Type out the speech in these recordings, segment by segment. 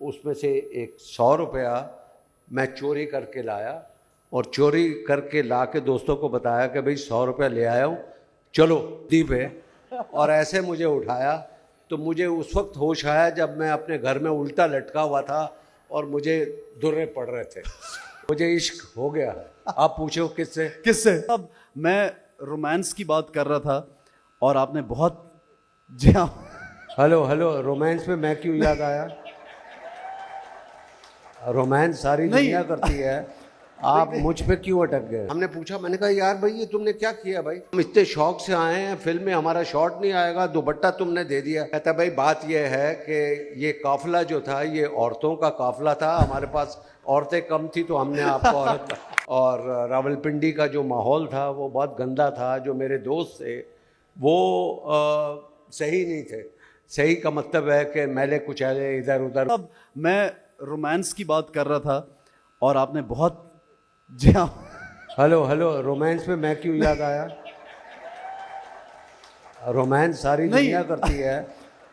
اس میں سے ایک 100 روپیہ میں چوری کر کے لایا اور چوری کر کے لا کے دوستوں کو بتایا کہ بھائی 100 روپیہ لے آیا ہوں, چلو دی پہ, اور ایسے مجھے اٹھایا. تو مجھے اس وقت ہوش آیا جب میں اپنے گھر میں الٹا لٹکا ہوا تھا اور مجھے درے پڑ رہے تھے. مجھے عشق ہو گیا. آپ پوچھو کس سے؟ اب میں رومانس کی بات کر رہا تھا اور آپ نے بہت جی ہاں ہلو رومانس میں کیوں یاد آیا؟ رومانس ساری دنیا کرتی ہے, آپ مجھ پہ کیوں اٹک گئے؟ ہم نے پوچھا, میں نے کہا یار بھائی یہ تم نے کیا کیا بھائی, ہم اتنے شوق سے آئے ہیں, فلم میں ہمارا شاٹ نہیں آئے گا, دوپٹہ تم نے دے دیا. کہتا بھائی بات یہ ہے کہ یہ قافلہ جو تھا یہ عورتوں کا قافلہ تھا, ہمارے پاس عورتیں کم تھی تو ہم نے آپ کو عورت. اور راولپنڈی کا جو ماحول تھا وہ بہت گندا تھا, جو میرے دوست تھے وہ صحیح نہیں تھے. صحیح کا مطلب ہے کہ میلے کچیلے ادھر ادھر. اب میں رومانس کی بات کر رہا تھا اور آپ نے بہت جی ہاں ہلو رومانس میں کیوں یاد آیا؟ رومانس ساری دنیا کرتی ہے,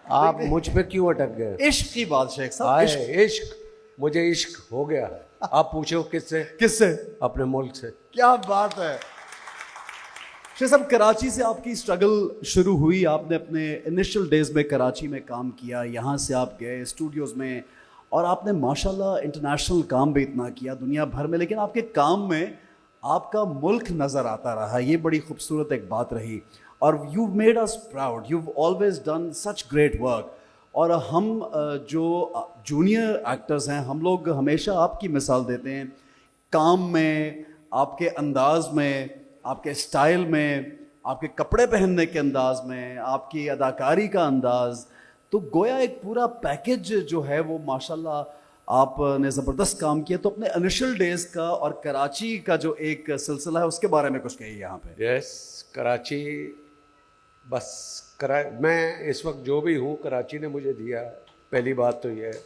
آپ مجھ پہ کیوں اٹک گئے؟ عشق کی بات شیخ صاحب, عشق, مجھے عشق ہو گیا. آپ پوچھو کس سے؟ اپنے ملک سے. کیا بات ہے شیخ صاحب. کراچی سے آپ کی اسٹرگل شروع ہوئی, آپ نے اپنے انیشل ڈیز میں کراچی میں کام کیا, یہاں سے آپ گئے اسٹوڈیوز میں اور آپ نے ماشاءاللہ انٹرنیشنل کام بھی اتنا کیا دنیا بھر میں, لیکن آپ کے کام میں آپ کا ملک نظر آتا رہا, یہ بڑی خوبصورت ایک بات رہی. اور you made us proud, you always done such great work. اور ہم جو جونیئر ایکٹرز ہیں ہم لوگ ہمیشہ آپ کی مثال دیتے ہیں کام میں, آپ کے انداز میں, آپ کے اسٹائل میں, آپ کے کپڑے پہننے کے انداز میں, آپ کی اداکاری کا انداز, تو گویا ایک پورا پیکج جو ہے وہ ماشاءاللہ آپ نے زبردست کام کیا. تو اپنے انیشل ڈیز کا اور کراچی کا جو ایک سلسلہ ہے اس کے بارے میں کچھ کہیے یہاں پہ. کراچی بس میں اس وقت جو بھی ہوں کراچی نے مجھے دیا, پہلی بات تو یہ ہے,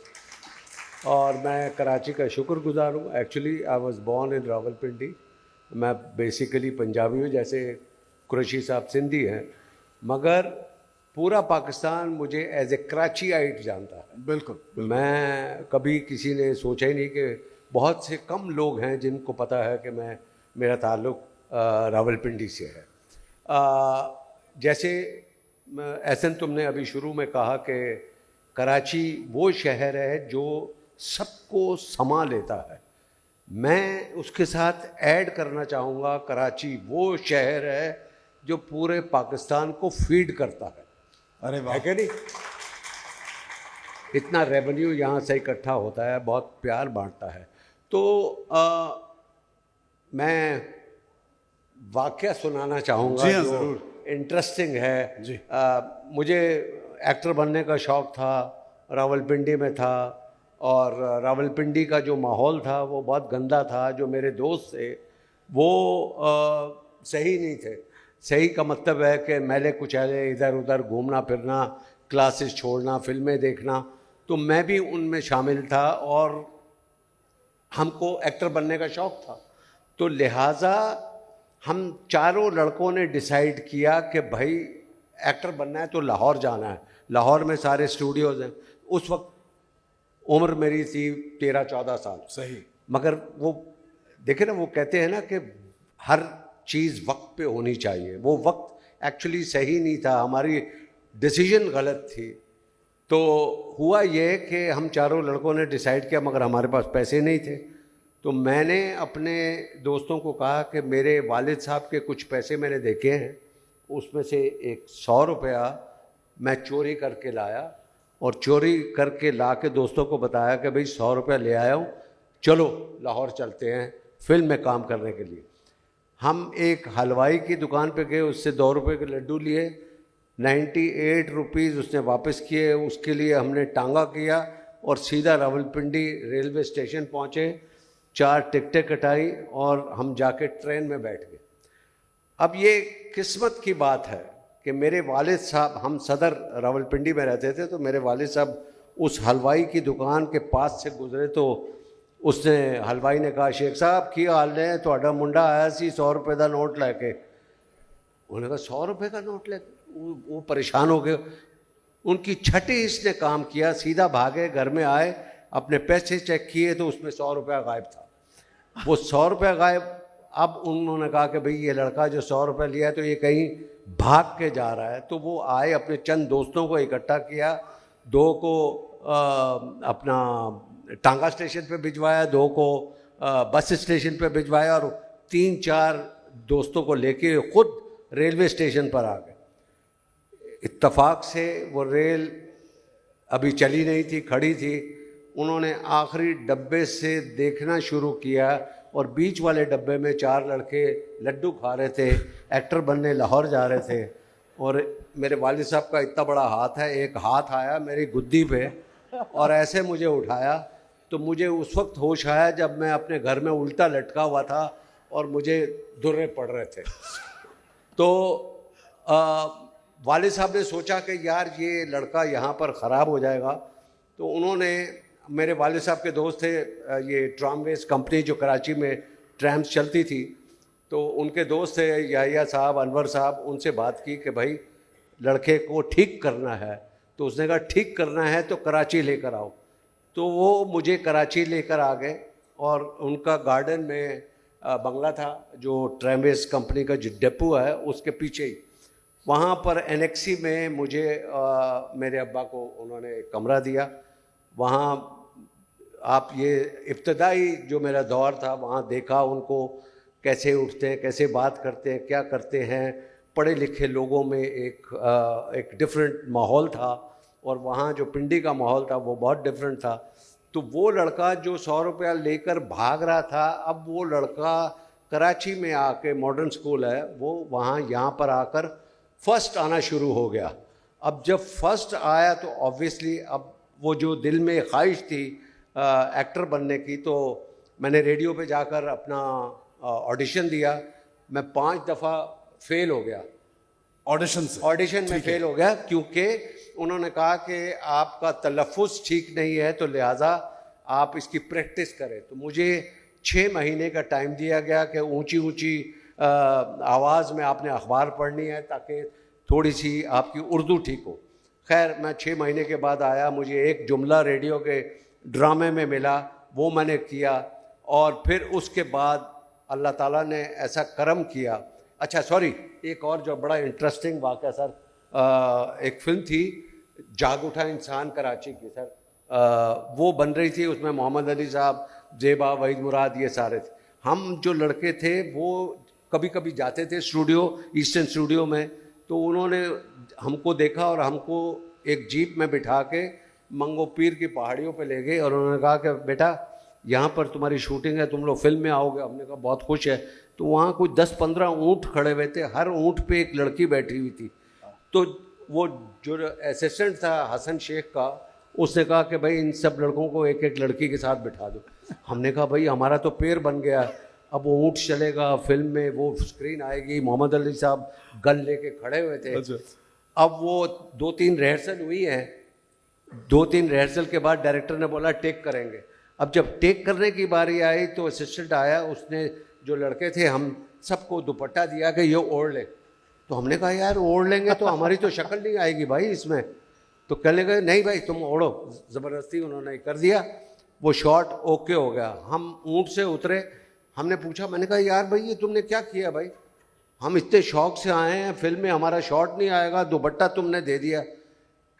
اور میں کراچی کا شکر گزار ہوں. Actually I was born in Rawalpindi. میں بیسیکلی پنجابی ہوں, جیسے قریشی صاحب سندھی ہیں, مگر پورا پاکستان مجھے ایز اے کراچی آئٹ جانتا ہے. بالکل. میں کبھی کسی نے سوچا ہی نہیں کہ بہت سے کم لوگ ہیں جن کو پتہ ہے کہ میرا تعلق راولپنڈی سے ہے. جیسے ایسن تم نے ابھی شروع میں کہا کہ کراچی وہ شہر ہے جو سب کو سما لیتا ہے, میں اس کے ساتھ ایڈ کرنا چاہوں گا کراچی وہ شہر ہے جو پورے پاکستان کو فیڈ کرتا ہے. ارے ہے کہ نہیں؟ اتنا ریونیو یہاں سے اکٹھا ہوتا ہے, بہت پیار بانٹتا ہے. تو میں واقعہ سنانا چاہوں گا جو ضرور انٹرسٹنگ ہے. جی. مجھے ایکٹر بننے کا شوق تھا, راولپنڈی میں تھا, اور راولپنڈی کا جو ماحول تھا وہ بہت گندا تھا, جو میرے دوست تھے وہ صحیح نہیں تھے. صحیح کا مطلب ہے کہ میلے کچیلے ادھر ادھر گھومنا پھرنا, کلاسز چھوڑنا, فلمیں دیکھنا. تو میں بھی ان میں شامل تھا اور ہم کو ایکٹر بننے کا شوق تھا. تو لہٰذا ہم چاروں لڑکوں نے ڈیسائیڈ کیا کہ بھائی ایکٹر بننا ہے تو لاہور جانا ہے. لاہور میں سارے اسٹوڈیوز ہیں. اس وقت عمر میری تھی 13-14 سال. صحیح. مگر وہ دیکھیں نا, وہ کہتے ہیں نا کہ ہر چیز وقت پہ ہونی چاہیے. وہ وقت ایکچولی صحیح نہیں تھا, ہماری ڈیسیژن غلط تھی. تو ہوا یہ کہ ہم چاروں لڑکوں نے ڈیسائیڈ کیا, مگر ہمارے پاس پیسے نہیں تھے. تو میں نے اپنے دوستوں کو کہا کہ میرے والد صاحب کے کچھ پیسے میں نے دیکھے ہیں, اس میں سے ایک 100 روپیہ میں چوری کر کے لایا, اور چوری کر کے لا کے دوستوں کو بتایا کہ بھائی 100 روپیہ لے آیا ہوں, چلو لاہور چلتے ہیں فلم میں کام کرنے کے لیے. ہم ایک حلوائی کی دکان پہ گئے, اس سے 2 روپے کے لڈو لیے, 98 روپیز اس نے واپس کیے. اس کے لیے ہم نے ٹانگا کیا اور سیدھا راولپنڈی ریلوے اسٹیشن پہنچے, 4 ٹکٹیں کٹائی اور ہم جا کے ٹرین میں بیٹھ گئے. اب یہ قسمت کی بات ہے کہ میرے والد صاحب, ہم صدر راولپنڈی میں رہتے تھے, تو میرے والد صاحب اس حلوائی کی دکان کے پاس سے گزرے تو اس نے حلوائی نے کہا, شیخ صاحب کی حال ہے, تہاڈا منڈا آیا سی 100 روپے کا نوٹ لے کے. انہوں نے کہا 100 روپے کا نوٹ لے کے؟ وہ پریشان ہو گئے. ان کی چھٹی اس نے کام کیا, سیدھا بھاگے, گھر میں آئے, اپنے پیسے چیک کیے تو اس میں 100 روپیہ غائب تھا. وہ 100 روپیہ غائب. اب انہوں نے کہا کہ بھئی یہ لڑکا جو 100 روپے لیا ہے تو یہ کہیں بھاگ کے جا رہا ہے. تو وہ آئے, اپنے چند دوستوں کو اکٹھا کیا, 2 کو اپنا ٹانگا اسٹیشن پہ بھجوایا, 2 کو بس اسٹیشن پہ بھجوایا, اور 3-4 دوستوں کو لے کے خود ریلوے اسٹیشن پر آ گئے. اتفاق سے وہ ریل ابھی چلی نہیں تھی, کھڑی تھی. انہوں نے آخری ڈبے سے دیکھنا شروع کیا, اور بیچ والے ڈبے میں 4 لڑکے لڈو کھا رہے تھے, ایکٹر بننے لاہور جا رہے تھے. اور میرے والد صاحب کا اتنا بڑا ہاتھ ہے, ایک ہاتھ آیا میری گدی پہ اور ایسے مجھے اٹھایا. تو مجھے اس وقت ہوش آیا جب میں اپنے گھر میں الٹا لٹکا ہوا تھا اور مجھے درے پڑ رہے تھے. تو والد صاحب نے سوچا کہ یار یہ لڑکا یہاں پر خراب ہو جائے گا. تو انہوں نے, میرے والد صاحب کے دوست تھے, یہ ٹرامویز کمپنی جو کراچی میں ٹرامس چلتی تھی, تو ان کے دوست تھے یحییٰ صاحب, انور صاحب. ان سے بات کی کہ بھائی لڑکے کو ٹھیک کرنا ہے. تو اس نے کہا ٹھیک کرنا ہے تو کراچی لے کر آؤ. تو وہ مجھے کراچی لے کر آ گئے, اور ان کا گارڈن میں بنگلہ تھا جو ٹرامویز کمپنی کا جو ڈپو ہے اس کے پیچھے ہی. وہاں پر انیکسی میں مجھے میرے ابا کو انہوں نے کمرہ دیا. وہاں آپ یہ ابتدائی جو میرا دور تھا وہاں دیکھا ان کو کیسے اٹھتے ہیں, کیسے بات کرتے ہیں, کیا کرتے ہیں. پڑھے لکھے لوگوں میں ایک ڈفرینٹ ماحول تھا, اور وہاں جو پنڈی کا ماحول تھا وہ بہت ڈفرینٹ تھا. تو وہ لڑکا جو 100 روپیہ لے کر بھاگ رہا تھا, اب وہ لڑکا کراچی میں آ کے, ماڈرن اسکول ہے وہ, وہاں یہاں پر آ کر فرسٹ آنا شروع ہو گیا. اب جب فرسٹ آیا تو آبویسلی اب وہ جو دل میں خواہش تھی ایکٹر بننے کی, تو میں نے ریڈیو پہ جا کر اپنا آڈیشن دیا. میں 5 دفعہ فیل ہو گیا آڈیشن میں فیل ہو گیا, کیونکہ انہوں نے کہا کہ آپ کا تلفظ ٹھیک نہیں ہے تو لہٰذا آپ اس کی پریکٹس کریں. تو مجھے 6 مہینے کا ٹائم دیا گیا کہ اونچی اونچی آواز میں آپ نے اخبار پڑھنی ہے تاکہ تھوڑی سی آپ کی اردو ٹھیک ہو. خیر میں 6 مہینے کے بعد آیا, مجھے ایک جملہ ریڈیو کے ڈرامے میں ملا, وہ میں نے کیا. اور پھر اس کے بعد اللہ تعالیٰ نے ایسا کرم کیا. اچھا سوری, ایک اور جو بڑا انٹرسٹنگ واقعہ سر, ایک فلم تھی جاگ اٹھا انسان کراچی کی سر, وہ بن رہی تھی. اس میں محمد علی صاحب, زیبا, وحید مراد, یہ سارے تھے. ہم جو لڑکے تھے وہ کبھی کبھی جاتے تھے اسٹوڈیو, ایسٹرن اسٹوڈیو میں. تو انہوں نے ہم کو دیکھا اور ہم کو ایک جیپ میں بٹھا کے منگو پیر کی پہاڑیوں پہ لے گئے, اور انہوں نے کہا کہ بیٹا یہاں پر تمہاری شوٹنگ ہے, تم لوگ فلم میں آؤ گے. ہم نے کہا بہت خوش ہے. تو وہاں کوئی 10-15 اونٹ کھڑے ہوئے تھے, ہر اونٹ پہ ایک لڑکی بیٹھی ہوئی تھی. تو وہ جو اسسٹنٹ تھا حسن شیخ کا, اس نے کہا کہ بھائی ان سب لڑکوں کو ایک ایک لڑکی کے ساتھ بٹھا دو. ہم نے کہا بھائی ہمارا تو پیر بن گیا, اب وہ اونٹ چلے گا, فلم میں وہ اسکرین آئے گی. محمد علی صاحب گن لے کے کھڑے ہوئے تھے. اب وہ 2-3 ریہرسل ہوئی ہیں, 2-3 ریہرسل کے بعد ڈائریکٹر نے بولا ٹیک کریں گے. اب جب ٹیک کرنے کی باری آئی تو اسسٹنٹ آیا, اس نے جو لڑکے تھے ہم سب کو دوپٹہ دیا کہ یہ اوڑھ لے. تو ہم نے کہا یار اوڑھ لیں گے تو ہماری تو شکل نہیں آئے گی بھائی اس میں. تو کہنے لگے نہیں بھائی تم اوڑھو. زبردستی انہوں نے کر دیا, وہ شاٹ اوکے ہو گیا. ہم اونٹ سے اترے, ہم نے پوچھا, میں نے کہا یار بھائی یہ تم نے کیا کیا بھائی, ہم اتنے شوق سے آئے ہیں, فلم میں ہمارا شاٹ نہیں آئے گا, دوپٹہ تم نے دے دیا.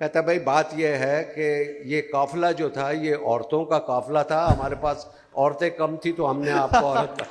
کہتا بھائی بات یہ ہے کہ یہ قافلہ جو تھا یہ عورتوں کا قافلہ تھا, ہمارے پاس عورتیں کم تھی تو ہم نے آپ کو عورت